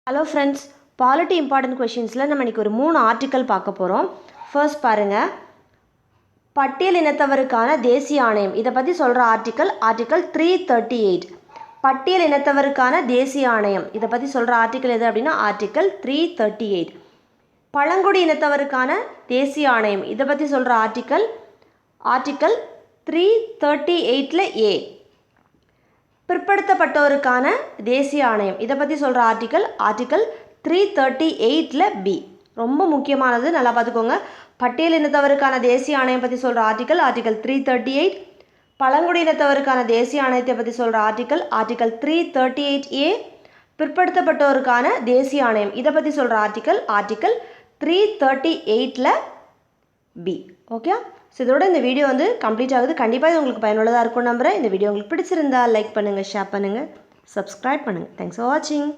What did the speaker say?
Hello friends, polity important கொஷின்ஸில் நம்ம இன்றைக்கி ஒரு 3 ஆர்டிக்கல் பார்க்க போகிறோம். ஃபர்ஸ்ட் பாருங்கள், பட்டியல் இனத்தவருக்கான தேசிய ஆணையம். இதை பற்றி சொல்கிற ஆர்டிக்கல் 338. பட்டியல் இனத்தவருக்கான தேசிய ஆணையம் இதை பற்றி சொல்கிற ஆர்டிக்கல் எது அப்படின்னா ஆர்டிக்கல் 338. பழங்குடி இனத்தவருக்கான தேசிய ஆணையம் இதை பற்றி சொல்கிற ஆர்டிக்கல் 338ல் ஏ. பிற்படுத்தப்பட்டோருக்கான தேசிய ஆணையம் இதை பற்றி சொல்கிற ஆர்டிக்கல் 338ல் பி. ரொம்ப முக்கியமானது, நல்லா பார்த்துக்கோங்க. பட்டியல் இனத்தவருக்கான தேசிய ஆணையம் பற்றி சொல்கிற ஆர்டிக்கல் 338. பழங்குடி இனத்தவருக்கான தேசிய ஆணையத்தை பற்றி சொல்கிற ஆர்டிக்கல் 338A. பிற்படுத்தப்பட்டோருக்கான தேசிய ஆணையம் இதை பற்றி சொல்கிற ஆர்டிக்கல் 338ல் பி. ஓகே, ஸோ இதோட இந்த வீடியோ கம்ப்ளீட் ஆகுது. கண்டிப்பாக இது உங்களுக்கு பயனுள்ளதாக இருக்கும் நம்புகிறேன். இந்த வீடியோ உங்களுக்கு பிடிச்சிருந்தா லைக் பண்ணுங்கள், ஷேர் பண்ணுங்கள், சப்ஸ்கிரைப் பண்ணுங்கள். தேங்க்ஸ் ஃபார் வாட்சிங்.